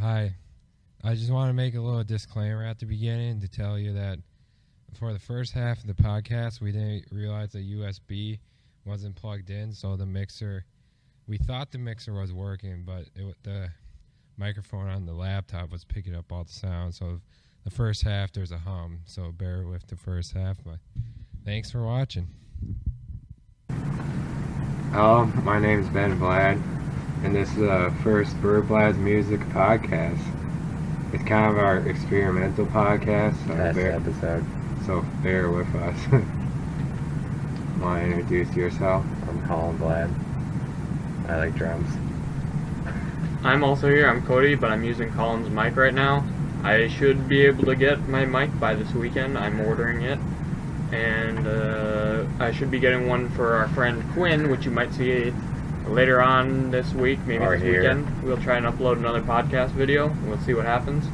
Hi. I just want to make a little disclaimer at the beginning to tell you that for the first half of the podcast, we didn't realize the USB wasn't plugged in, so the mixer, we thought the mixer was working, but the microphone on the laptop was picking up all the sound, so the first half there's a hum, so bear with the first half, but thanks for watching. Hello, my name is BerBlad, and this is the first BerBlad's music podcast. It's kind of our experimental podcast, so bear with us. Want to introduce yourself? I'm Colin Blad. I like drums. I'm also here. I'm Cody, but I'm using Colin's mic right now. I should be able to get my mic by this weekend. I'm ordering it. And I should be getting one for our friend Quinn, which you might see later on this week, maybe this weekend. We'll try and upload another podcast video. We'll see what happens.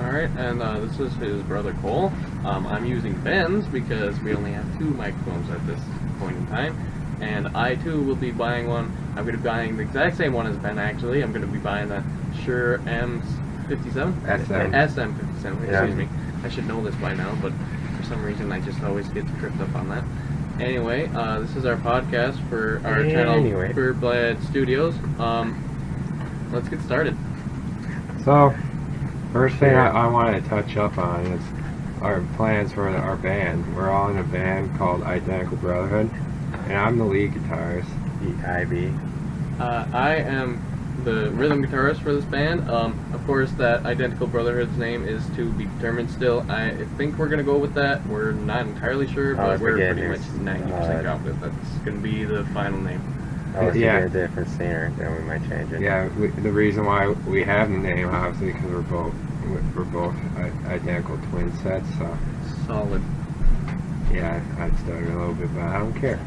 Alright, and this is his brother Cole. I'm using Ben's because we only have two microphones at this point in time. And I too will be buying one. I'm going to be buying the exact same one as Ben actually. I'm going to be buying the Shure M57? SM57, excuse me. I should know this by now, but for some reason I just always get tripped up on that. Anyway, this is our podcast for our channel, BerBlad Studios. Let's get started. So, first thing I want to touch up on is our plans for our band. We're all in a band called Identical Brotherhood, and I'm the lead guitarist. IB. I am the rhythm guitarist for this band. Of course, that Identical Brotherhood's name is to be determined still. I think we're going to go with that. We're not entirely sure, but we're pretty much 90% confident that's going to be the final name. If you get a different singer, then we might change it. Yeah, the reason why we have the name, obviously, because we're both identical twin sets, so... Solid. Yeah, I'd stutter a little bit, but I don't care.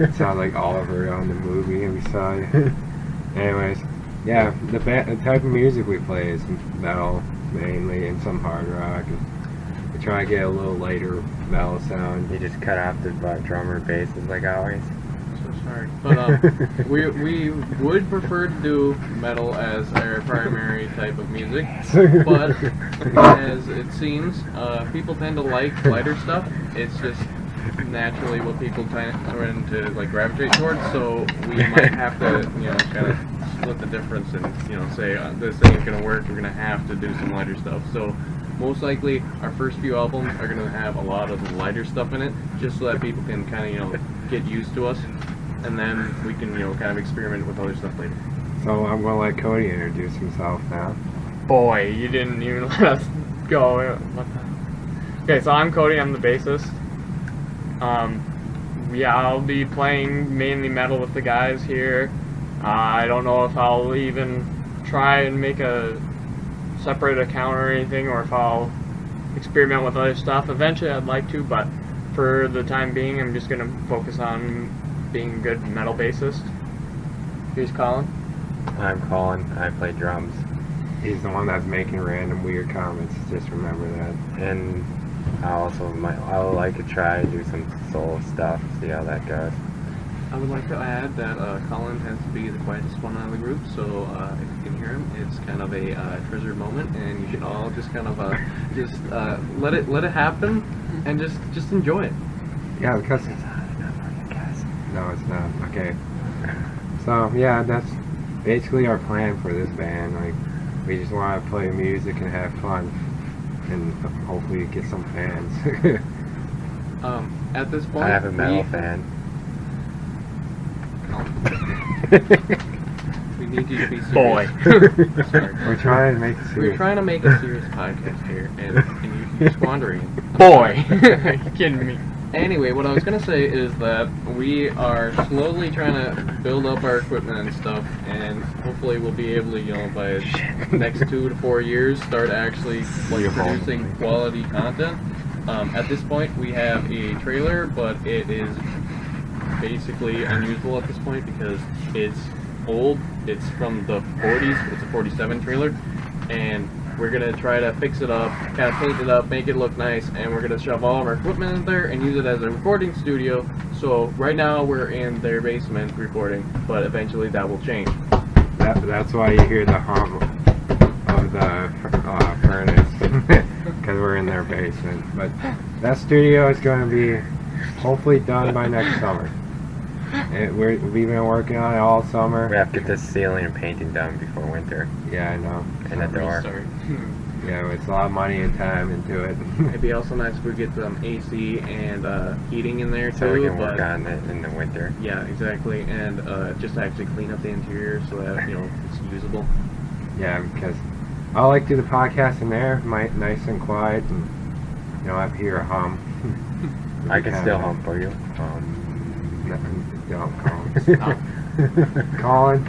It sounds like Oliver on the movie and we saw it. Anyways, yeah, the type of music we play is metal mainly and some hard rock. And we try to get a little lighter metal sound. You just cut off the drummer basses like always. So sorry, but we would prefer to do metal as our primary type of music, but as it seems, people tend to like lighter stuff. It's just naturally what people tend to like gravitate towards. So we might have to, kind of split the difference and say this ain't gonna work. We're gonna have to do some lighter stuff. So most likely our first few albums are gonna have a lot of the lighter stuff in it, just so that people can kind of get used to us. And then we can, kind of experiment with other stuff later. So I'm going to let Cody introduce himself now. Boy, you didn't even let us go. Okay, so I'm Cody. I'm the bassist. Yeah, I'll be playing mainly metal with the guys here. I don't know if I'll even try and make a separate account or anything, or if I'll experiment with other stuff. Eventually I'd like to, but for the time being I'm just going to focus on being a good metal bassist. Here's Colin. I'm Colin. I play drums. He's the one that's making random weird comments. Just remember that. And I would like to try to do some solo stuff, see how that goes. I would like to add that Colin tends to be the quietest one out of the group, so if you can hear him, it's kind of a treasured moment, and you should all just kind of let it happen and just enjoy it. Yeah, because no, it's not. Okay. So, yeah, that's basically our plan for this band. Like, we just want to play music and have fun, and hopefully get some fans. At this point, I have a metal fan. We need you to be serious. Boy. Sorry. We're trying to make it serious. We're trying to make a serious podcast here, and you're squandering it. Boy. Are you kidding me? Anyway, what I was going to say is that we are slowly trying to build up our equipment and stuff, and hopefully we'll be able to, by the next 2 to 4 years, start actually producing quality content. At this point, we have a trailer, but it is basically unusable at this point because it's old. It's from the 40s. It's a 47 trailer, and we're going to try to fix it up, kind of paint it up, make it look nice, and we're going to shove all of our equipment in there and use it as a recording studio. So right now we're in their basement recording, but eventually that will change. That's why you hear the hum of the furnace, because we're in their basement. But that studio is going to be hopefully done by next summer. We've been working on it all summer. We have to get this ceiling and painting done before winter. Yeah, I know. And the door. Restart. Yeah, it's a lot of money and time into it. It'd be also nice if we get some AC and heating in there too. So we can work but on it in the winter. yeah, exactly, and just actually clean up the interior so that it's usable. Yeah, because I like to do the podcast in there, nice and quiet, and I hear a hum. I can still hum for you. Don't call Colin,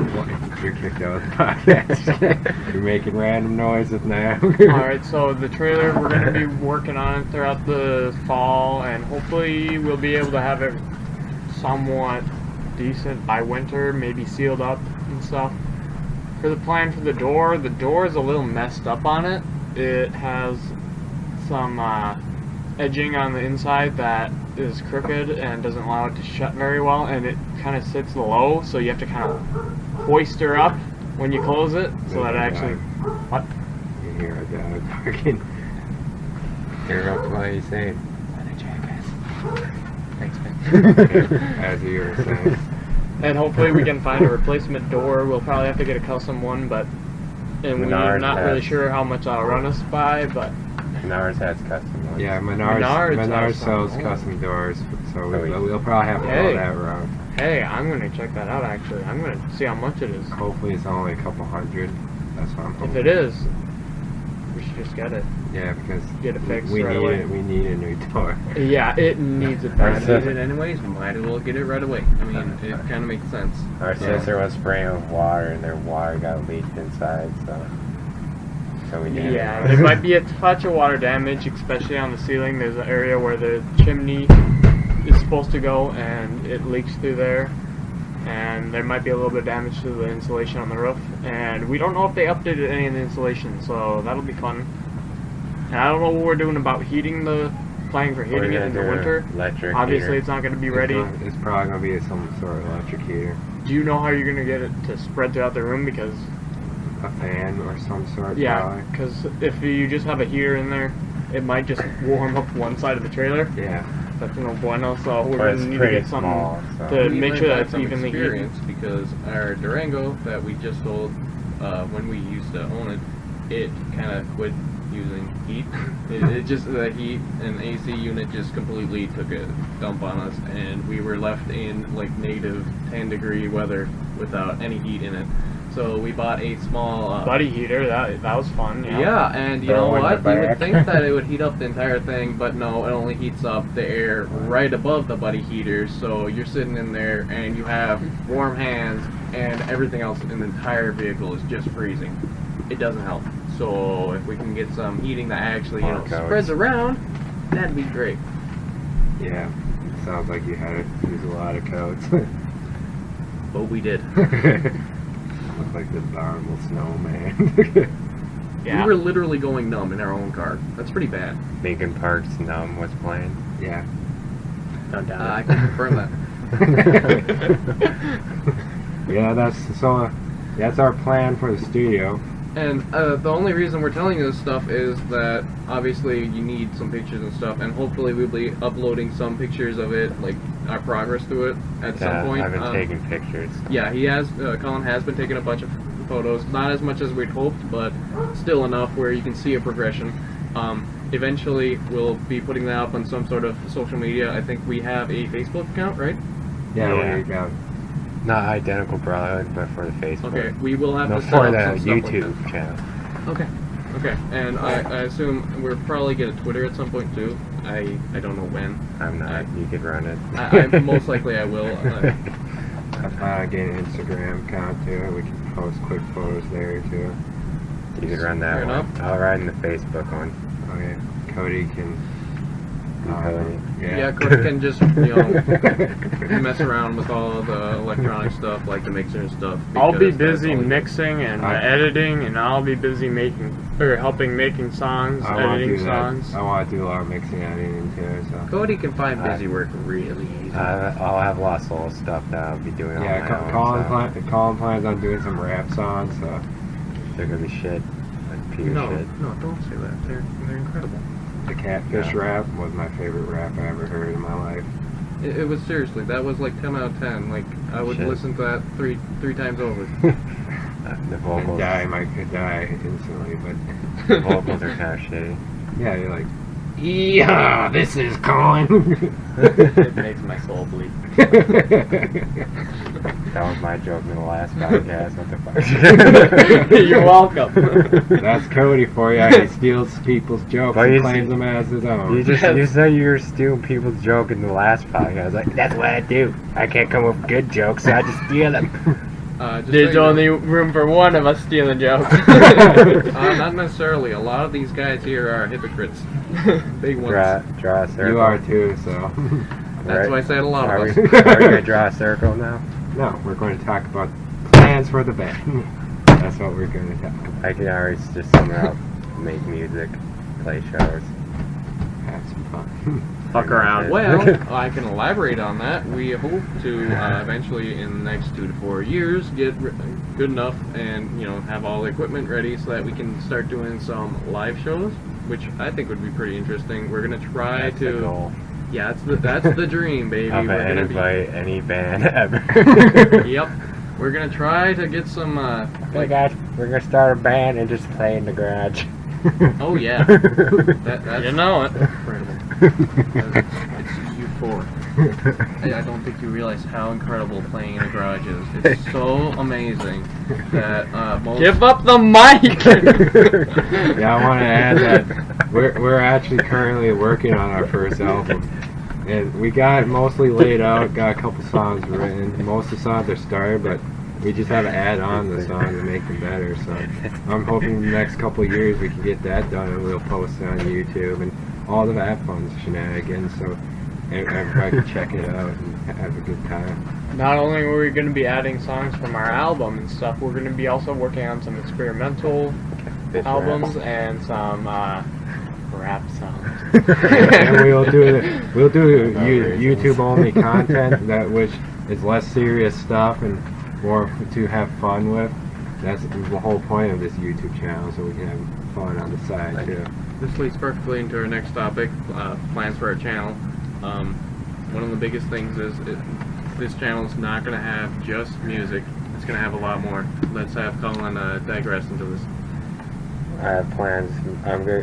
you're kicked out of the podcast. You're making random noises now. Alright, so the trailer, we're going to be working on it throughout the fall, and hopefully we'll be able to have it somewhat decent by winter, maybe sealed up and stuff. For the plan for the door is a little messed up on it. It has some edging on the inside that is crooked and doesn't allow it to shut very well, and it kind of sits low, so you have to kind of hoist her up when you close it, so that it actually... What? You hear a dog barking. Hear what he's saying. Thanks, man. As you were saying. And hopefully we can find a replacement door. We'll probably have to get a custom one, and we're Menards not really has- sure how much that'll run us by, but... Menards has custom ones. Yeah, Menards Menards has sells some. custom doors, so Oh, yeah. we'll probably have to Hey. go that route. Hey, I'm going to check that out, actually. I'm going to see how much it is. Hopefully it's only a couple hundred. That's what I'm hoping. If it is, we should just get it. Yeah, because Get it fixed we right need away. it. We need a new door. Yeah, it needs it I bad. need it anyways, might as well get it right away. I mean, it kind of makes sense. Our sister was spraying with water and their water got leaked inside, so we did Yeah, it. there might be a touch of water damage, especially on the ceiling. There's an area where the chimney is supposed to go, and it leaks through there. And there might be a little bit of damage to the insulation on the roof. And we don't know if they updated any of the insulation, so that'll be fun. And I don't know what we're doing about heating planning for heating it in the winter. Electric Obviously, heater. it's not going to be ready. It's probably gonna be some sort of electric heater, Do you know how you're going to get it to spread throughout the room? Because a fan or some sort. yeah, Probably. because if you just have a heater in there, it might just warm up one side of the trailer. Yeah. That's no bueno, so we're But going it's to need to pretty get something small, so. to We make learned sure that that it's from evenly heated. experience because our Durango that we just sold when we used to own it kind of quit using heat. It just, the heat and AC unit just completely took a dump on us, and we were left in like negative 10-degree weather without any heat in it. So we bought a small Buddy heater, that was fun. Yeah. yeah, and you know Throw in what? the You would back. think that it would heat up the entire thing, but no, it only heats up the air right above the buddy heater. So you're sitting in there and you have warm hands, and everything else in the entire vehicle is just freezing. It doesn't help. So if we can get some heating that actually Or coats. spreads around, that'd be great. Yeah. Sounds like you had to use a lot of coats. But we did. Look like the abominable snowman. Yeah. We were literally going numb in our own car. That's pretty bad. Lincoln Park's Numb was playing. Yeah. Don't doubt I it. can confirm that. Yeah, that's our plan for the studio. And the only reason we're telling you this stuff is that obviously you need some pictures and stuff, and hopefully we'll be uploading some pictures of it, like our progress through it at some point. I've been taking pictures. Yeah, he has. Colin has been taking a bunch of photos, not as much as we'd hoped, but still enough where you can see a progression. Eventually, we'll be putting that up on some sort of social media. I think we have a Facebook account, right? Yeah, Yeah. we got. Not Identical Brotherhood, but for the Facebook. Okay, we will have No, to set for up the some stuff like YouTube channel. that. Okay. Okay, and I assume we'll probably get a Twitter at some point too. I don't know when. I'm not. You could run it. I most likely I will. I get an Instagram account too. We can post quick photos there too. You could run that Fair one. enough. I'll run the Facebook one. Okay, Cody can Cody. Yeah, Cody can just, you know, mess around with all the electronic stuff, like the mixer and stuff. I'll be because that's busy all he- mixing and editing, and I'll be busy helping making songs, I want to editing do songs. that. I want to do a lot of mixing and editing too. So. Cody can find busy work really easy. I'll have a lot of solo stuff that I'll be doing on Yeah, my own. Colin plans on doing some rap songs. So. They're gonna be shit. Like pure No, shit. no, don't say that. They're incredible. The Catfish rap was my favorite rap I ever heard in my life. It was seriously, that was like 10 out of 10. Like, I would Shit. listen to that three times over. The And vocals, could die instantly, but the vocals are kind of shitty. yeah, you're like, yeah, this is Colin. It makes my soul bleed. That was my joke in the last podcast. What the fuck? You're welcome. That's Cody for you. He steals people's jokes But and you claims see- them as his own. You said you were stealing people's joke in the last podcast. Like, that's what I do. I can't come up with good jokes, so I just steal them. Just There's so you only room for one of us stealing jokes. not necessarily. A lot of these guys here are hypocrites. Big ones. Draw a circle. You are too, so. That's why I said a lot Are of we, us. are we gonna draw a circle now? No, we're going to talk about plans for the band. That's what we're going to talk about. I can already just somehow make music, play shows. Have some fun. Fuck around. Well, I can elaborate on that. We hope to eventually, in the next 2 to 4 years, get good enough and have all the equipment ready so that we can start doing some live shows, which I think would be pretty interesting. We're gonna try That's the goal. Yeah, that's the dream, baby. Of We're gonna any band ever. Yep. We're gonna try to get some Hey guys, we're gonna start a band and just play in the garage. Oh yeah. That's You know it. incredible. It's euphoric. I don't think you realize how incredible playing in a garage is. It's so amazing that most... Give up the mic! Yeah, I want to add that we're actually currently working on our first album. And we got it mostly laid out, got a couple songs written. Most of the songs are started, but we just have to add on the songs and make them better. So I'm hoping the next couple of years we can get that done and we'll post it on YouTube and all the that fun shenanigans so everybody can check it out and have a good time. Not only are we going to be adding songs from our album and stuff, we're going to be also working on some experimental albums and some rap songs. And we'll do YouTube only content which is less serious stuff and more to have fun with. That's the whole point of this YouTube channel, so we can have fun on the side too. This leads perfectly into our next topic, plans for our channel. One of the biggest things is this channel is not going to have just music. It's going to have a lot more. Let's have Colin digress into this. I have plans.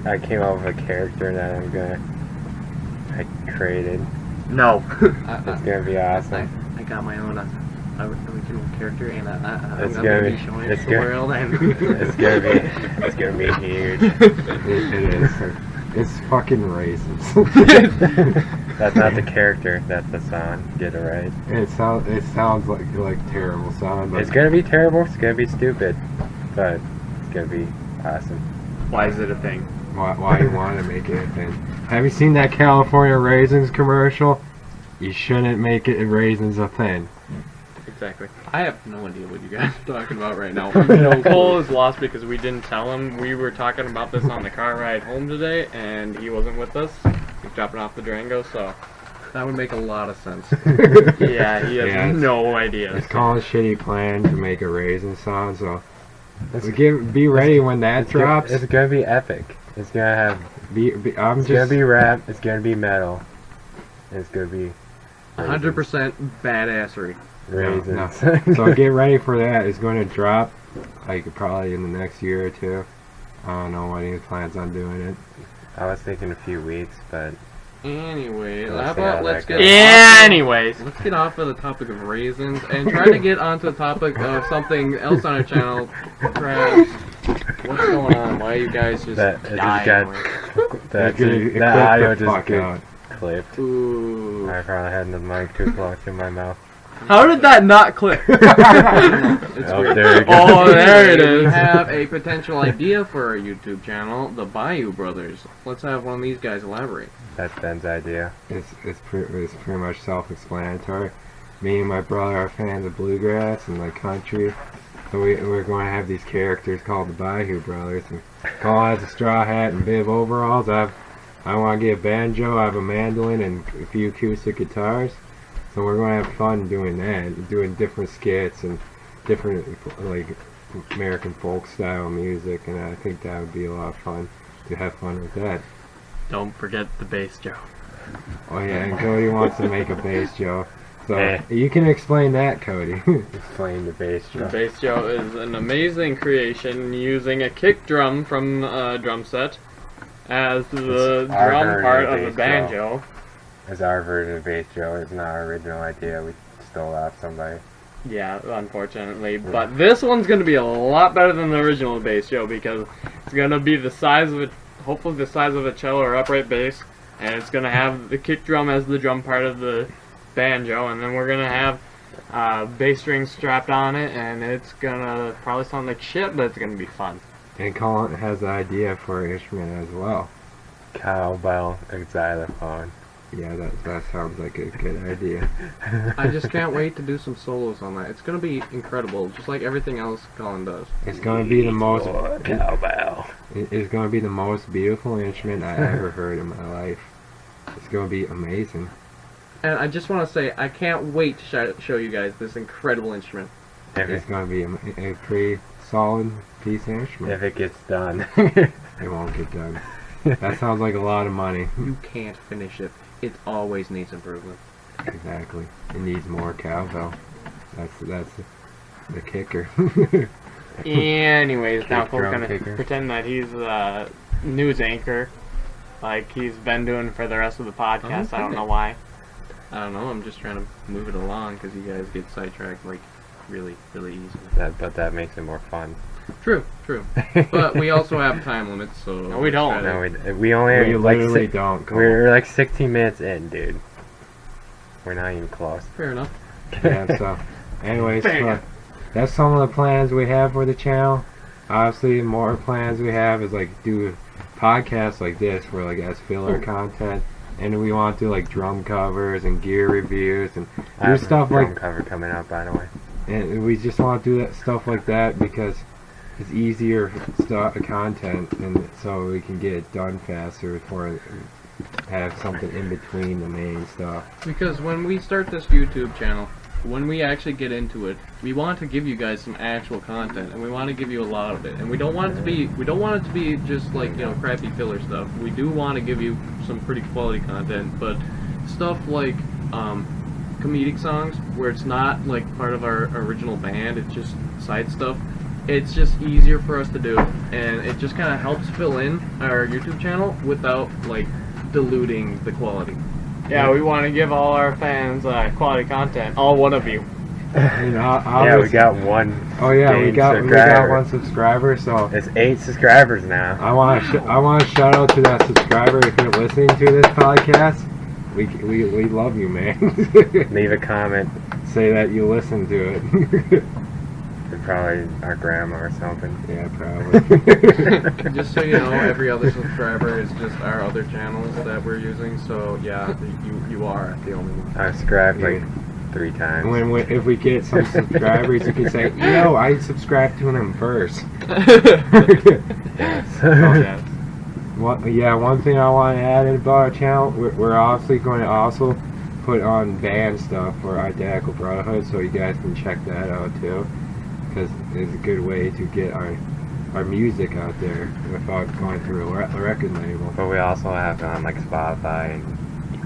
I came up with a character that I created. No. It's gonna be awesome. I got my own original character, and I'm It's going gonna to be- be showing it it's to the gonna- world. And It's gonna be huge. It is. It's fucking raisins. That's not the character. That's the song. Get it right. It sounds like terrible sound, but It's gonna be terrible. It's gonna be stupid, but it's gonna be awesome. Why is it a thing? why you want to make it a thing? Have you seen that California raisins commercial? You shouldn't make it raisins a thing. Exactly. I have no idea what you guys are talking about right now. Cole is lost because we didn't tell him. We were talking about this on the car ride home today, and he wasn't with us. He's dropping off the Durango, so... That would make a lot of sense. Yeah, he has Yeah, no idea. It's called a shitty plan to make a raisin song, so be ready when that drops. It's gonna be epic. It's gonna have. It's gonna be rap. It's gonna be metal. It's gonna be 100% badassery. raisins. No. So get ready for that. It's going to drop, like probably in the next year or two. I don't know when he plans on doing it. I was thinking a few weeks, but Anyway, Let's how see how about let's that get goes. Yeah, anyways. Let's get off of the topic of raisins and try to get onto the topic of something else on our channel. Perhaps. What's going on? Why are you guys just that it just dying? that audio just fuck got out. clipped. Ooh. I probably had the mic too close to my mouth. How did that not click? It's Oh, weird. there you go. Oh, there it We is. have a potential idea for our YouTube channel, the Bayou Brothers. Let's have one of these guys elaborate. That's Ben's idea. It's pretty much self-explanatory. Me and my brother are fans of bluegrass and like country, so we're going to have these characters called the Bayou Brothers. And Cole has a straw hat and bib overalls. I want to get a banjo. I have a mandolin and a few acoustic guitars. So we're going to have fun doing that, doing different skits and different like American folk style music, and I think that would be a lot of fun to have fun with that. Don't forget the bass, Joe. Oh yeah, and Cody wants to make a bass, Joe. So Eh. you can explain that, Cody. Explain the bass The drum. bass, Joe, is an amazing creation using a kick drum from a drum set as the It's our drum version part of of the bass, banjo. It's our version of bass, Joe. It's not our original idea. We stole off somebody. Yeah, unfortunately. But this one's going to be a lot better than the original bass, Joe, because it's going to be the size of hopefully the size of a cello or upright bass, and it's going to have the kick drum as the drum part of the banjo, and then we're going to have bass strings strapped on it, and it's going to probably sound like shit, but it's going to be fun. And Colin has an idea for an instrument as well. Cowbell and xylophone. Yeah, that sounds like a good idea. I just can't wait to do some solos on that. It's going to be incredible, just like everything else Colin does. It's going to be the most. Cowbell. It's going to be the most beautiful instrument I ever heard in my life. It's going to be amazing. And I just want to say, I can't wait to show you guys this incredible instrument. It's going to be a pretty solid piece of instrument. If it gets done. It won't get done. That sounds like a lot of money. You can't finish it. It always needs improvement. Exactly. It needs more cowbell. That's the kicker. Anyways, now Kick Cole's drum going to kicker. pretend that he's a news anchor, like he's been doing for the rest of the podcast. I don't know why. I don't know, I'm just trying to move it along because you guys get sidetracked like really, really easily. But that makes it more fun. True. But we also have time limits, so... No, we don't. No, we only We have like literally don't. Cole. we're like 16 minutes in, dude. We're not even close. Fair enough. Yeah, so, anyways, that's some of the plans we have for the channel. Obviously, more plans we have is like do podcasts like this, where like as filler content, and we want to do like drum covers and gear reviews and I do have a stuff drum like. cover coming up, by the way. And we just want to do that stuff like that because it's easier content, and so we can get it done faster before have something in between the main stuff. Because when we start this YouTube channel, when we actually get into it, we want to give you guys some actual content, and we want to give you a lot of it. And we don't want it to be just like, you know, crappy filler stuff. We do want to give you some pretty quality content, but stuff like comedic songs where it's not like part of our original band, it's just side stuff. It's just easier for us to do, and it just kind of helps fill in our YouTube channel without like diluting the quality. Yeah, we want to give all our fans quality content. All one of you. You know, Yeah, we got one. Oh yeah, we gained got subscriber. one subscriber. So It's 8 subscribers now. I want to shout out to that subscriber if you're listening to this podcast. We love you, man. Leave a comment. Say that you listen to it. And probably our grandma or something. Yeah, probably. Just so you know, every other subscriber is just our other channels that we're using. So yeah, you are the only one. I subscribed like Yeah. 3 times. If we get some subscribers, you can say, "Yo, I subscribed to them first." Yes. Yes. One thing I want to add about our channel, we're obviously going to also put on band stuff for Identical Brotherhood, so you guys can check that out too, because it's a good way to get our music out there without going through a record label. But we also have it on like Spotify and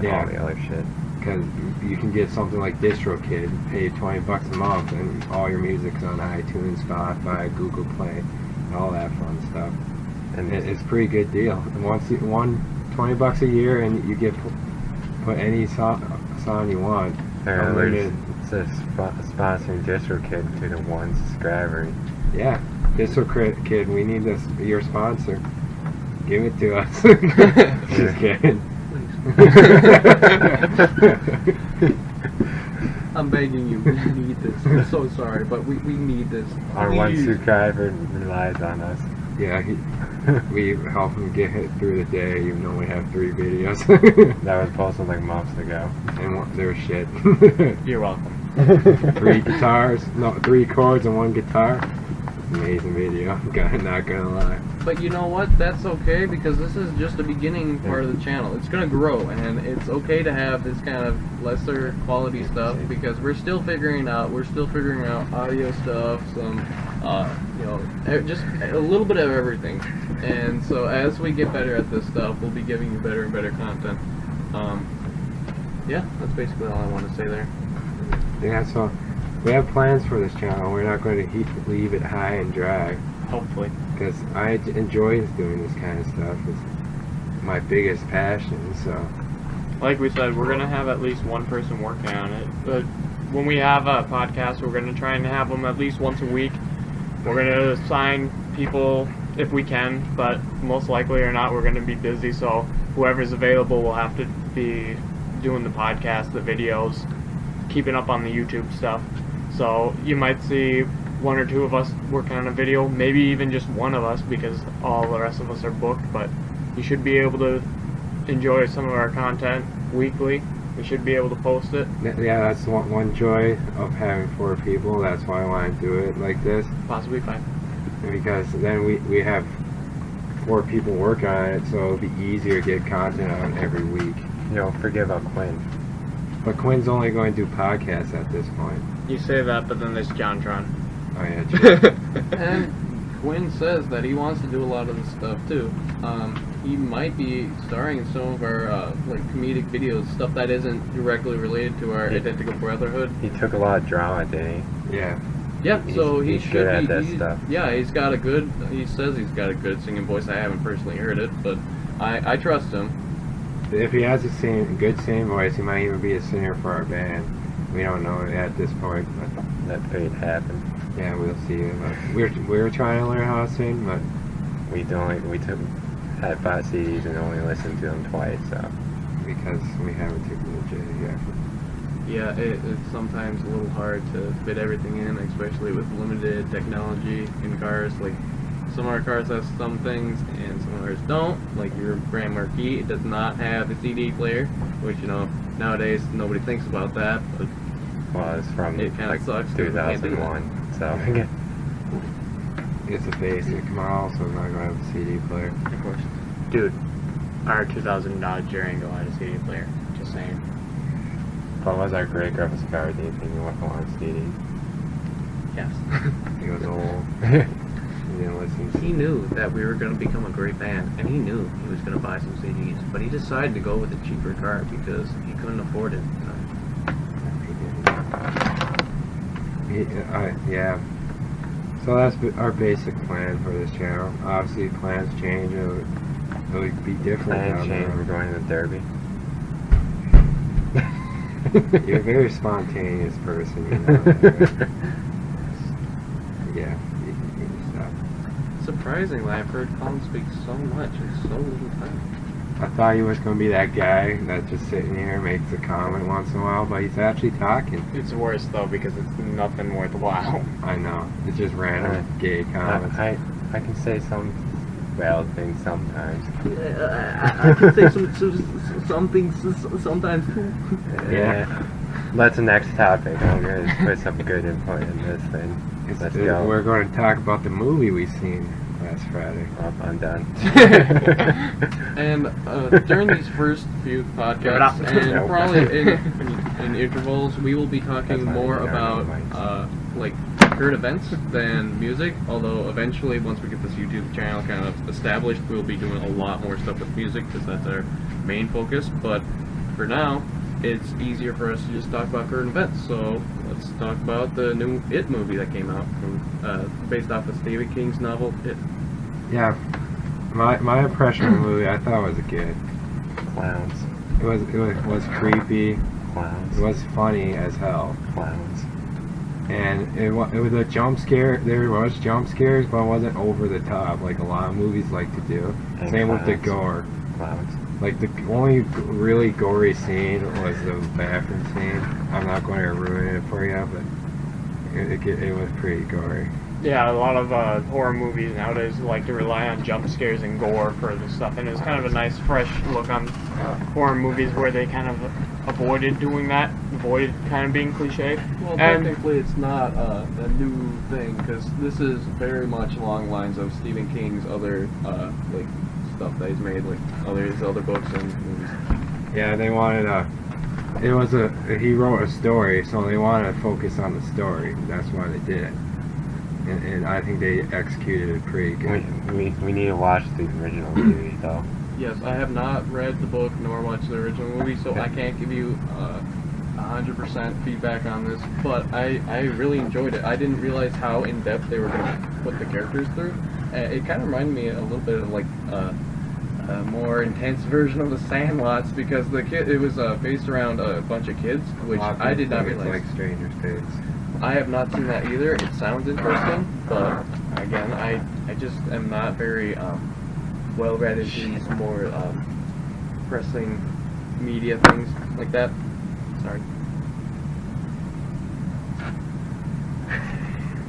all the other shit. Because you can get something like DistroKid, pay $20 a month, and all your music's on iTunes, Spotify, Google Play, and all that fun stuff. And it's a pretty good deal. And once you $20 a year, and you get put any song you want. It says sponsoring DistroKid to the 1 subscriber. Yeah, DistroKid, we need your sponsor. Give it to us. Just kidding. I'm begging you. We need this. I'm so sorry, but we need this. Our one Please. subscriber relies on us. Yeah, we help him get hit through the day, even though we have 3 videos. That was posted like months ago. And they're shit. You're welcome. 3 guitars, no, 3 chords and 1 guitar. Amazing video. Not gonna lie. But you know what? That's okay, because this is just the beginning part of the channel. It's gonna grow, and it's okay to have this kind of lesser quality stuff because we're still figuring out. We're still figuring out audio stuff, some, you know, just a little bit of everything. And so as we get better at this stuff, we'll be giving you better and better content. Yeah, that's basically all I want to say there. Yeah, so we have plans for this channel. We're not going to leave it high and dry. Hopefully. Because I enjoy doing this kind of stuff. It's my biggest passion, so. Like we said, we're going to have at least one person working on it. But when we have a podcast, we're going to try and have them at least once a week. We're going to assign people if we can, but most likely or not, we're going to be busy. So whoever's available will have to be doing the podcast, the videos, keeping up on the YouTube stuff. So you might see 1 or 2 of us working on a video, maybe even just one of us because all the rest of us are booked, but you should be able to enjoy some of our content weekly. We should be able to post it. Yeah, that's one joy of having 4 people. That's why I want to do it like this. Possibly 5. Because then we have 4 people working on it, so it'll be easier to get content out every week. You know, forget about Quinn. But Quinn's only going to do podcasts at this point. You say that, but then there's JonTron. Oh yeah, true. And Quinn says that he wants to do a lot of this stuff too. He might be starring in some of our like comedic videos, stuff that isn't directly related to our Identical Brotherhood. He took a lot of drama, didn't he? Yeah. Yeah, so he he's should good at be. that stuff. Yeah, he says he's got a good singing voice. I haven't personally heard it, but I trust him. If he has a good singing voice, he might even be a singer for our band. We don't know at this point, but That could happen. yeah, we'll see. But we're trying to learn how to sing, but We had 5 CDs and only listened to them twice, so. because we haven't taken the J yet. Yeah, it's sometimes a little hard to fit everything in, especially with limited technology in cars. Like, some of our cars have some things, and some of ours don't. Like your Grand Marquis, it does not have a CD player, which, you know, nowadays nobody thinks about that, but Well, it's from it kind of like sucks. 'cause we can't do that. 2001, so. It's a basic. I'm also not going to have a CD player. Of course. Dude, our 2000 Dodge Durango had a CD player. Just saying. What was our great grandpa's car? Do you think we want to on CD? Yes. He was old. He didn't listen to He knew that we were going to become a great band, and he knew he was going to buy some CDs, but he decided to go with a cheaper car because he couldn't afford it. Yeah. So that's our basic plan for this channel. Obviously, plans change. It'll be different. Plans down change. the We're going to the Derby. road. You're a very spontaneous person, you know that, right? Yeah. You can stop. Surprisingly, I've heard Colin speak so much in so little time. I thought he was going to be that guy that's just sitting here and makes a comment once in a while, but he's actually talking. It's worse, though, because it's nothing worthwhile. I know. It's just random gay comments. I can say some valid things sometimes. I can say some things sometimes too. Yeah. That's the next topic. I'm going to put some good input in this thing. Let's go. We're going to talk about the movie we seen last Friday. Oh, I'm done. And during these first few podcasts, and probably in intervals, we will be talking more about like current events than music. Although eventually, once we get this YouTube channel kind of established, we'll be doing a lot more stuff with music because that's our main focus. But for now, it's easier for us to just talk about current events. So let's talk about the new It movie that came out, from based off of Stephen King's novel It. Yeah. My impression of the movie, I thought was good. Clowns. It was creepy. Clowns. It was funny as hell. Clowns. And it was a jump scare. There was jump scares, but it wasn't over the top like a lot of movies like to do. And Same with the clowns. gore. Clowns. Like, the only really gory scene was the bathroom scene. I'm not going to ruin it for you, but it was pretty gory. Yeah, a lot of horror movies nowadays like to rely on jump scares and gore for this stuff, and it's kind of a nice, fresh look on horror movies where they kind of avoided doing that, avoided kind of being cliche. Well, And technically, it's not a new thing because this is very much along lines of Stephen King's other like stuff that he's made, like his other books and movies. Yeah, they wanted he wrote a story, so they wanted to focus on the story. That's why they did it. And I think they executed it pretty good. We need to watch the original movie though. Yes, I have not read the book nor watched the original movie, so I can't give you 100% feedback on this. But I really enjoyed it. I didn't realize how in depth they were going to put the characters through. It kind of reminded me a little bit of like a more intense version of the Sandlots because it was based around a bunch of kids, which I did not realize. It's like Stranger Things. I have not seen that either. It sounds interesting, but again, I just am not very well read into these more pressing media things like that. Sorry.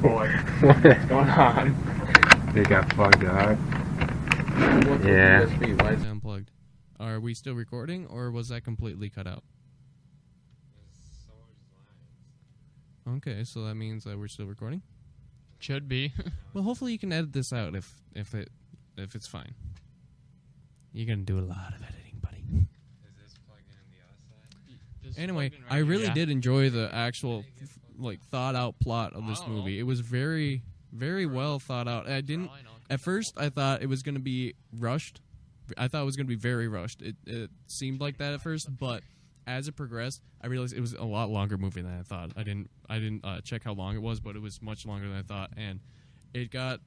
boy, what's going on? They got plugged out. Yeah. USB, why is it unplugged? Are we still recording, or was that completely cut out? Okay, so that means that we're still recording. Should be. Well, hopefully you can edit this out if it's fine. You're gonna do a lot of editing, buddy. Is this plugged in the other side? Anyway, I really did enjoy the actual thought out plot of this movie. It was very, very well thought out. At first I thought it was gonna be rushed. I thought it was gonna be very rushed. It seemed like that at first, but as it progressed, I realized it was a lot longer movie than I thought. I didn't check how long it was, but it was much longer than I thought, and it got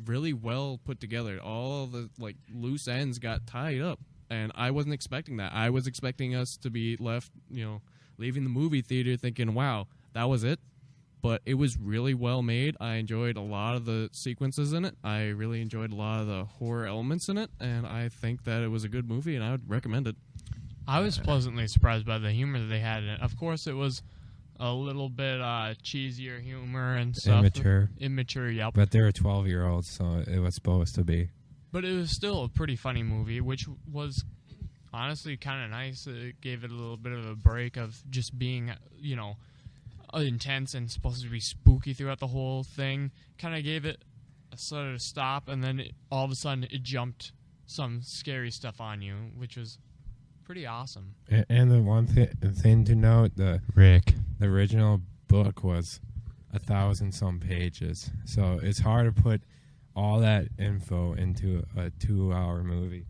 really well put together. All the loose ends got tied up, and I wasn't expecting that. I was expecting us to be left, leaving the movie theater thinking, "Wow, that was it." But it was really well made. I enjoyed a lot of the sequences in it. I really enjoyed a lot of the horror elements in it, and I think that it was a good movie, and I would recommend it. I was pleasantly surprised by the humor that they had in it. Of course, it was a little bit cheesier humor and stuff. Immature, yep. But they're 12-year-olds, so it was supposed to be. But it was still a pretty funny movie, which was honestly kind of nice. It gave it a little bit of a break of just being, intense and supposed to be spooky throughout the whole thing. Kind of gave it a sort of stop, and then all of a sudden it jumped some scary stuff on you, which was pretty awesome. And the one thing to note, the original book was 1,000-some pages, so it's hard to put all that info into a 2-hour movie.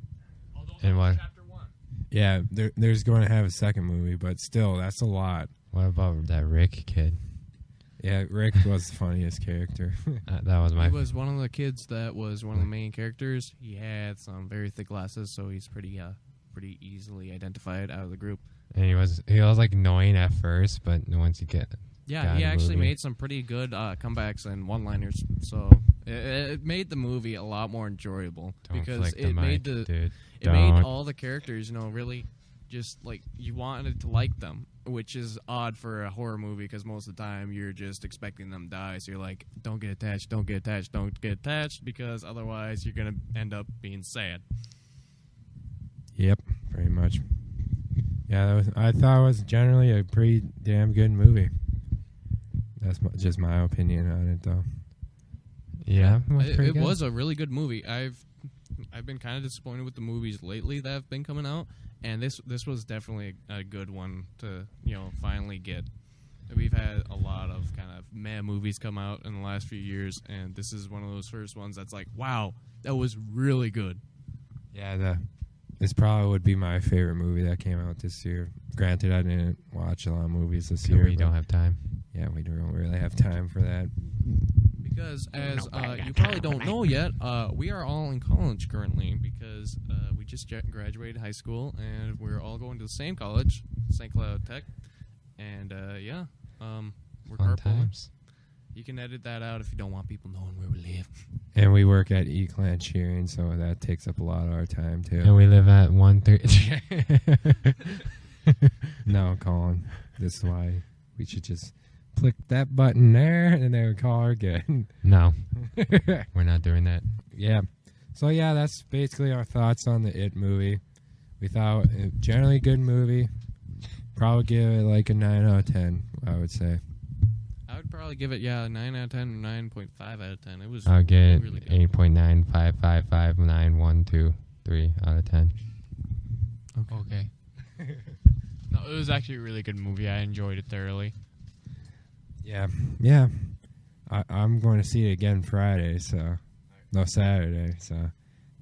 And what? Chapter 1. Yeah, there's going to have a second movie, but still, that's a lot. What about that Rick kid? Yeah, Rick was the funniest character. That was my. He was one of the kids that was one of the main characters. He had some very thick glasses, so he's pretty easily identified out of the group. And he was annoying at first, but once you get he actually made some pretty good comebacks and one-liners. So it made the movie a lot more enjoyable because it made made all the characters really just you wanted to like them, which is odd for a horror movie because most of the time you're just expecting them to die. So you're like, don't get attached, don't get attached, don't get attached, because otherwise you're gonna end up being sad. Yep, pretty much. Yeah, I thought it was generally a pretty damn good movie. That's just my opinion on it, though. Yeah, it was a really good movie. I've been kind of disappointed with the movies lately that have been coming out, and this was definitely a good one to finally get. We've had a lot of kind of meh movies come out in the last few years, and this is one of those first ones that's like, wow, that was really good. Yeah, this probably would be my favorite movie that came out this year. Granted, I didn't watch a lot of movies this year. We don't have time. Yeah, we don't really have time for that. Because, as you probably don't know yet, we are all in college currently because we just graduated high school, and we're all going to the same college, St. Cloud Tech. And, we're Fun carpooling. times. You can edit that out if you don't want people knowing where we live. And we work at E-Clan Shearing, so that takes up a lot of our time, too. And we live at 130. No, Colin. This is why we should just click that button there, and then we call her good. No, we're not doing that. Yeah. So, yeah, that's basically our thoughts on the It movie. We thought generally good movie. Probably give it like a 9 out of 10, I would say. I would probably give it, a 9 out of 10 or 9.5 out of 10. It was I'll get really good. 8.9555912 out of 10. Okay. No, it was actually a really good movie. I enjoyed it thoroughly. Yeah. I'm going to see it again Friday, Saturday, so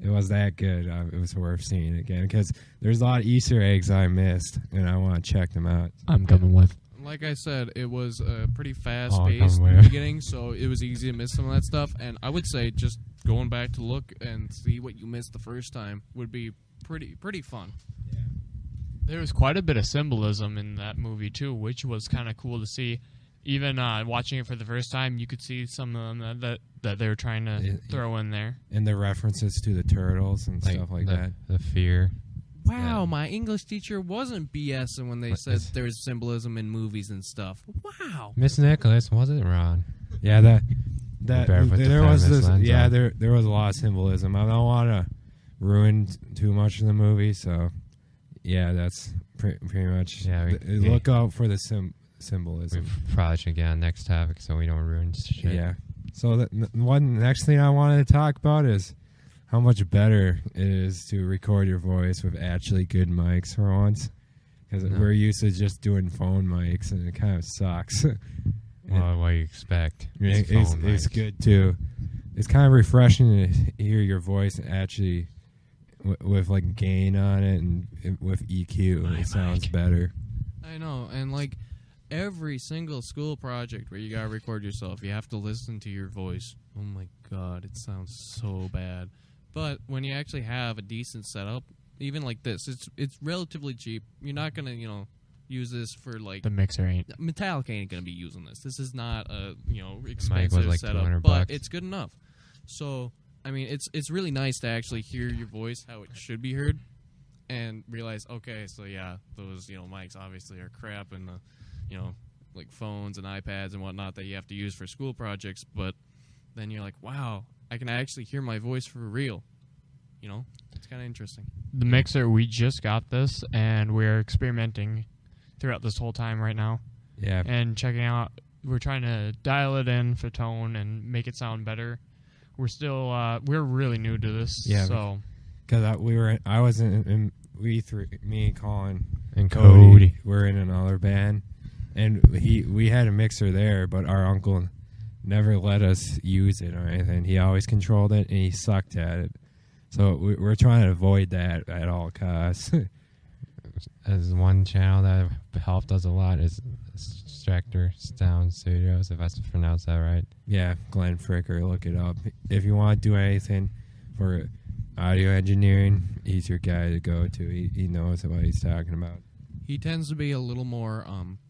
it was that good. It was worth seeing it again because there's a lot of Easter eggs I missed, and I want to check them out. I'm coming with. Like I said, it was pretty Oh, fast-paced in the beginning, so it was easy to miss some of that stuff. And I would say just going back to look and see what you missed the first time would be pretty fun. There was quite a bit of symbolism in that movie, too, which was kind of cool to see. Even watching it for the first time, you could see some of them that they were trying to throw in there. And the references to the turtles and stuff like that. The fear. Wow, my English teacher wasn't BSing when they said there's symbolism in movies and stuff. Wow. Miss Nicholas wasn't wrong. Yeah, that Barefoot there was Defendant's this. lens Yeah, on. there was a lot of symbolism. I don't want to ruin too much of the movie, so yeah, that's pretty much. Yeah, look out for the symbolism. We probably should get on next topic so we don't ruin shit. Yeah. So the next thing I wanted to talk about is how much better it is to record your voice with actually good mics for once, because we're used to just doing phone mics and it kind of sucks. Well, what do you expect? It's good too. It's kind of refreshing to hear your voice actually with like gain on it and with EQ. It sounds better. I know, and like every single school project where you gotta record yourself, you have to listen to your voice. Oh my god, it sounds so bad. But when you actually have a decent setup, even like this, it's relatively cheap. You're not gonna, use this for like The mixer ain't. Metallica ain't gonna be using this. This is not a was expensive like setup, $200 but it's good enough. So I mean, it's really nice to actually hear your voice how it should be heard, and realize, okay, so yeah, those mics obviously are crap, and the like phones and iPads and whatnot that you have to use for school projects. But then you're like, wow, I can actually hear my voice for real. It's kind of interesting. The mixer, we just got this, and we're experimenting throughout this whole time right now. Yeah. And checking out, we're trying to dial it in for tone and make it sound better. We're still, we're really new to this. Yeah. So, because I was in we three, me, Colin, And Cody, we're in another band, and we had a mixer there, but our uncle never let us use it or anything. He always controlled it, and he sucked at it. So we're trying to avoid that at all costs. As one channel that helped us a lot is Stractor Sound Studios, if I pronounced that right. Yeah, Glenn Fricker, look it up. If you want to do anything for audio engineering, he's your guy to go to. He knows what he's talking about. He tends to be a little more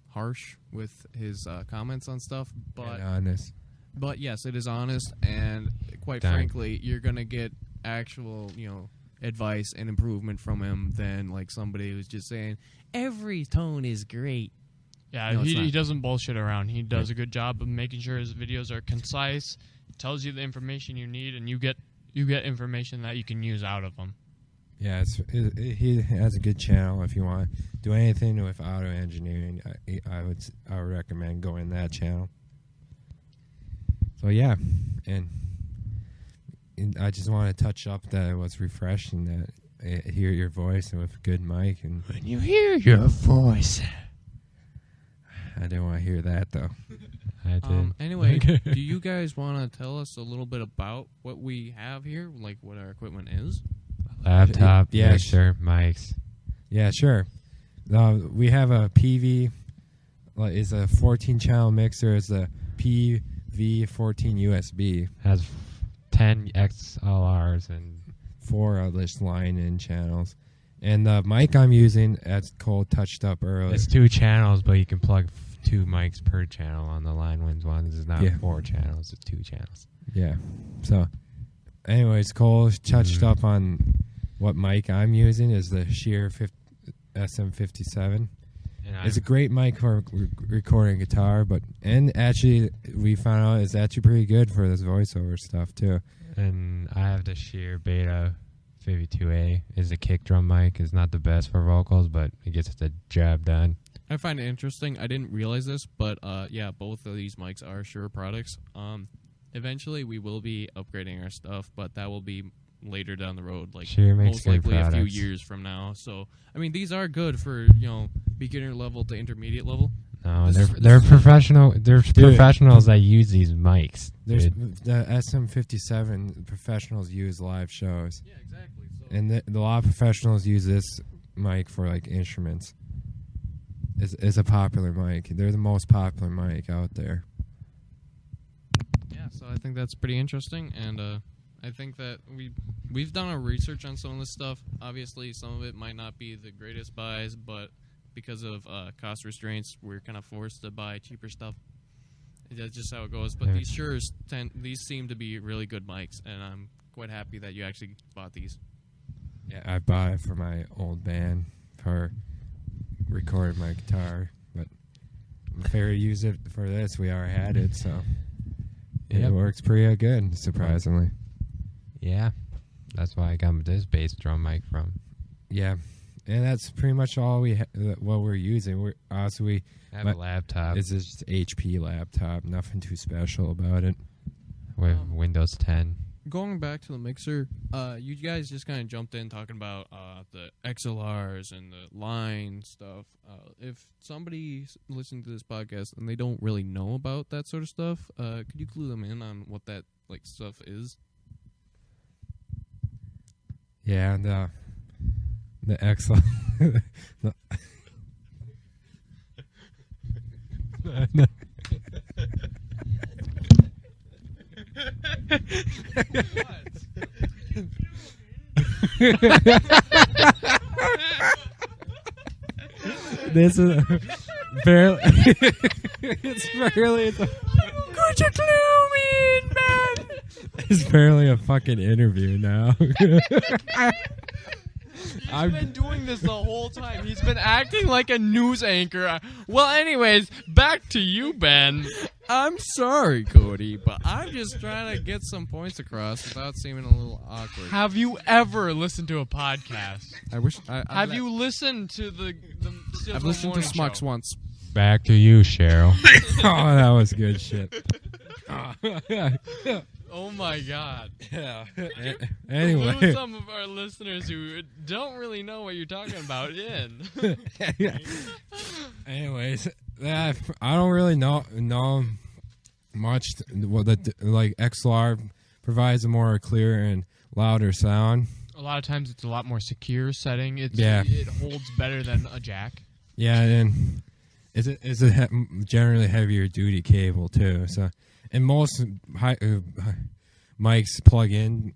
harsh with his comments on stuff, but And honest. But yes, it is honest, and quite frankly, you're gonna get actual, advice and improvement from him than like somebody who's just saying every tone is great. yeah, No, it's he not. doesn't bullshit around. He does a good job of making sure his videos are concise, tells you the information you need, and you get information that you can use out of them. Yeah, he has a good channel. If you want to do anything with audio engineering, I would recommend going that channel. So yeah, and I just want to touch up that it was refreshing that I hear your voice and with a good mic. And When you hear your voice. I didn't want to hear that though. I did. Anyway, do you guys want to tell us a little bit about what we have here, like what our equipment is? Laptop, Yeah. mixer, mics. Yeah, sure. We have a PV. It's a 14-channel mixer. It's a PV14 USB. Has 10 XLRs and 4 just line-in channels. And the mic I'm using, that's Cole touched up earlier. it's 2 channels, but you can plug 2 mics per channel on the line wins ones. It's not 4 channels, it's 2 channels. Yeah. So, anyways, Cole touched up on what mic I'm using is the Sheer SM57. It's a great mic for recording guitar, and actually we found out it's actually pretty good for this voiceover stuff too. And I have the Sheer Beta 52A. Is a kick drum mic. It's not the best for vocals, but it gets the job done. I find it interesting. I didn't realize this, but yeah, both of these mics are Shure products. Eventually, we will be upgrading our stuff, but that will be later down the road, like Shure makes most likely good a few products. years from now. So, I mean, these are good for beginner level to intermediate level. No, they're professional. They're professionals that use these mics. There's the SM57 professionals use live shows. Yeah, exactly. So And a lot of professionals use this mic for like instruments. It's a popular mic. They're the most popular mic out there. yeah, so I think that's pretty interesting, and I think that we've done our research on some of this stuff. Obviously, some of it might not be the greatest buys, but because of cost restraints, we're kind of forced to buy cheaper stuff. That's just how it goes. But these these seem to be really good mics, and I'm quite happy that you actually bought these. Yeah, I bought it for my old band for recording my guitar, but if I use it for this, we already had it, so it works pretty good, surprisingly. Yeah, that's why I got this bass drum mic from. Yeah, and that's pretty much all what we're using. I have a laptop. It's just HP laptop, nothing too special about it. With Windows 10. Going back to the mixer, you guys just kind of jumped in talking about the XLRs and the line stuff. If somebody's listening to this podcast and they don't really know about that sort of stuff, could you clue them in on what that stuff is? Yeah, the XL. This is barely. It's barely. Could you clue me in, man? It's barely a fucking interview now. He's been doing this the whole time. He's been acting like a news anchor. Well, anyways, back to you, Ben. I'm sorry, Cody, but I'm just trying to get some points across without seeming a little awkward. Have you ever listened to a podcast? I wish. Have you listened to the I've listened to Smux once. Back to you, Cheryl. Oh, that was good shit. Oh my God. Yeah. Clue Anyway. some of our listeners who don't really know what you're talking about in. Anyways, I don't really know much. Well, like XLR provides a more clear and louder sound. A lot of times it's a lot more secure setting. It holds better than a jack. Yeah, and it's a generally heavier duty cable too. So, and most mics plug in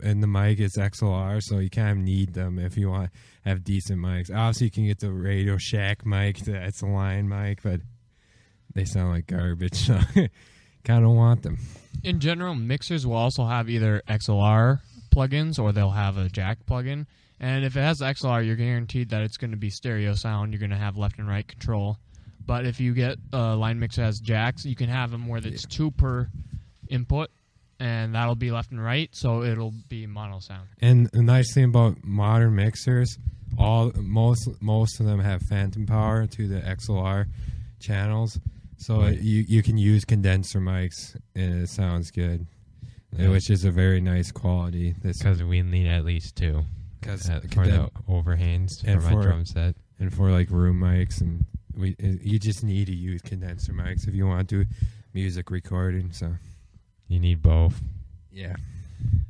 and the mic is XLR, so you kind of need them if you want to have decent mics. Obviously, you can get the Radio Shack mic, that's a line mic, but they sound like garbage, so kind of want them. In general, mixers will also have either XLR plugins or they'll have a jack plugin. And if it has XLR, you're guaranteed that it's going to be stereo sound. You're going to have left and right control. But if you get a line mixer that has jacks, you can have them where it's 2 per input, and that'll be left and right, so it'll be mono sound. And the nice thing about modern mixers, most of them have phantom power to the XLR channels, so you can use condenser mics, and it sounds good, which is a very nice quality. Because we need at least 2 for the overhands for my drum set. And for like room mics, and you just need to use condenser mics if you want to do music recording, so... You need both. Yeah.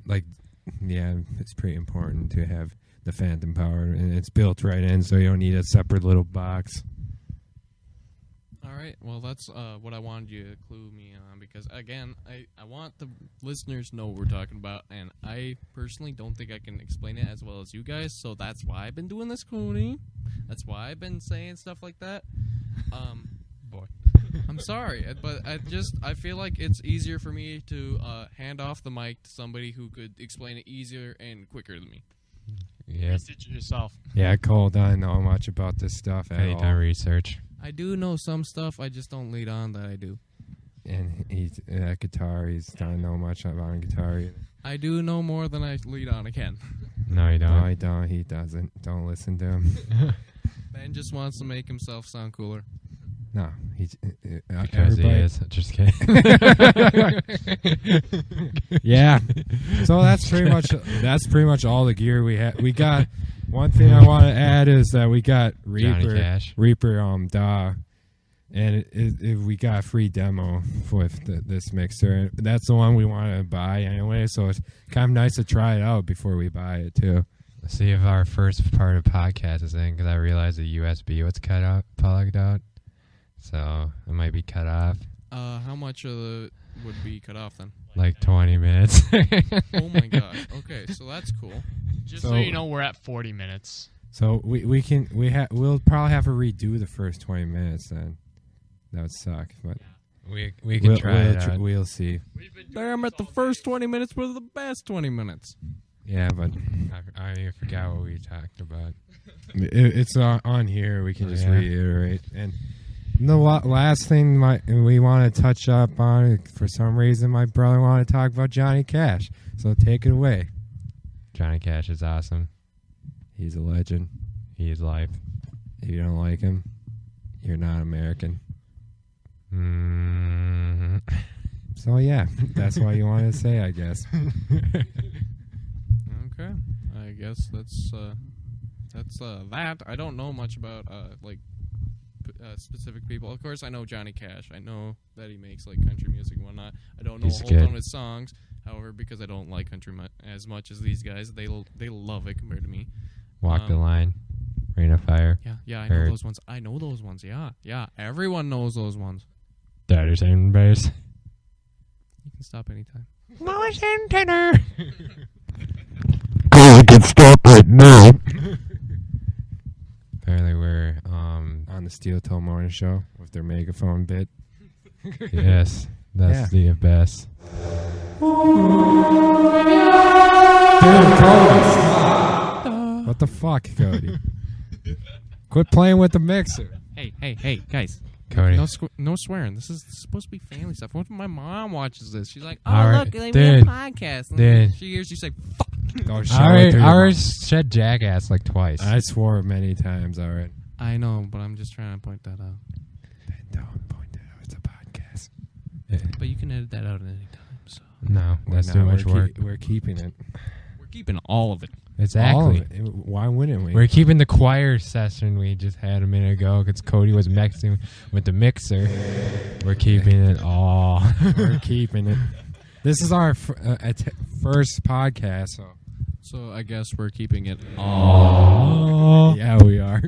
It's pretty important to have the phantom power, and it's built right in, so you don't need a separate little box. All right, well, that's what I wanted you to clue me on, because, again, I want the listeners to know what we're talking about, and I personally don't think I can explain it as well as you guys, so that's why I've been doing this, Cody. That's why I've been saying stuff like that. Boy. I'm sorry, but I feel like it's easier for me to hand off the mic to somebody who could explain it easier and quicker than me. Yeah. Research it yourself. Yeah, Cole doesn't know much about this stuff at Have you all. done research? I do know some stuff. I just don't lead on that I do. And he's at guitar. He doesn't know much about guitar either. I do know more than I lead on. I can. No, you don't. No, he don't. He doesn't. Don't listen to him. Ben just wants to make himself sound cooler. No, he's Because he is. Just kidding. Yeah. So that's pretty much all the gear we had. We got one thing I want to add is that we got Johnny Cash. Reaper and we got a free demo with this mixer. That's the one we want to buy anyway, so it's kind of nice to try it out before we buy it too. Let's see if our first part of podcast is in, because I realized the USB was plugged out. So it might be cut off. How much of the would be cut off then? Like 20 minutes. Oh my gosh. Okay, so that's cool. Just so you know, we're at 40 minutes. So we'll probably have to redo the first 20 minutes then. That would suck, but we can try it out. We'll see. Damn it, the first 20 minutes were the best 20 minutes. Yeah, but I even forgot what we talked about. it's on here. We can just reiterate. And the last thing we want to touch up on, for some reason, my brother wanted to talk about Johnny Cash. So take it away. Johnny Cash is awesome. He's a legend. He is life. If you don't like him, you're not American. So yeah, that's what you wanted to say, I guess. Okay, I guess that's that. I don't know much about specific people. Of course, I know Johnny Cash. I know that he makes like country music and whatnot. I don't know He's a whole good. ton of his songs. However, because I don't like country as much as these guys, they love it compared to me. Walk the Line, Rain of Fire. Yeah, I know those ones. I know those ones. Yeah, everyone knows those ones. Daughters and Bears. You can stop anytime. Mouse antenna. I can stop right now. Apparently we're On the Steel Toe Morning Show with their megaphone bit. yes, that's the best. Dude, Cody, stop. What the fuck, Cody? Quit playing with the mixer. Hey, guys. Cody. No swearing. This is supposed to be family stuff. What if my mom watches this? She's like, oh, All right, look, they made dude, a podcast. And dude. she hears you say, fuck. Don't show I it to your already mom. said jackass like twice. I swore many times already. I know, but I'm just trying to point that out. Don't point that out. It's a podcast. But you can edit that out at any time. So No, that's too much work. We're keeping it. we're keeping all of it. Exactly. All of it. Why wouldn't we? We're keeping the choir session we just had a minute ago because Cody was mixing with the mixer. We're keeping it all. We're keeping it. This is our first podcast, So I guess we're keeping it all. Oh. yeah, we are.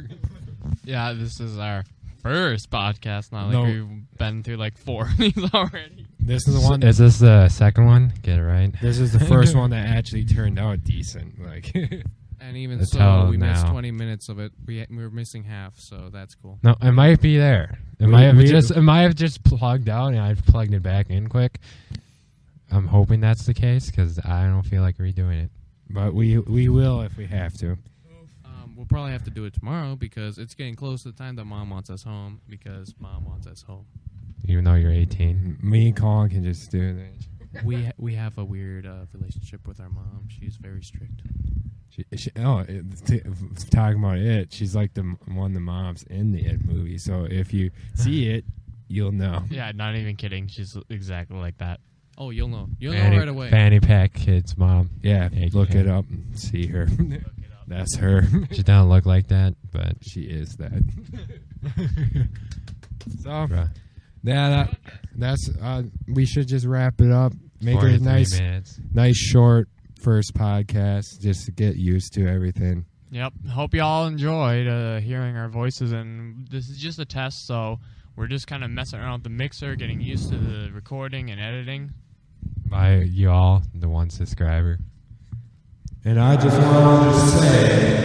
Yeah, this is our first podcast now. Like No. we've been through like 4 of these already. This is the one. Is this the second one? Get it right. This is the first one that actually turned out decent. Like, And even That's so, how we missed now. 20 minutes of it. We were missing half, so that's cool. No, it might be there. It We- might have we- just plugged out and I've plugged it back in quick. I'm hoping that's the case because I don't feel like redoing it. but we will if we have to. We'll probably have to do it tomorrow because it's getting close to the time that Mom wants us home because Mom wants us home. Even though you're 18. Me and Colin can just do that. We have a weird relationship with our mom. She's very strict. Talking about it, she's like one of the moms in the It movie. So if you see it, you'll know. Yeah, not even kidding. She's exactly like that. Oh, you'll know. You'll know right away. Fanny Pack Kids mom. Yeah, Yeah, look you it can. up and see her. That's her. She don't look like that, but She is that. So bruh, yeah, that's we should just wrap it up. Make it a 43 nice, minutes. nice short first podcast, just to get used to everything. Yep. Hope you all enjoyed hearing our voices. And this is just a test, so we're just kind of messing around with the mixer, getting used to the recording and editing. By you all, the one subscriber. And I just wanted to say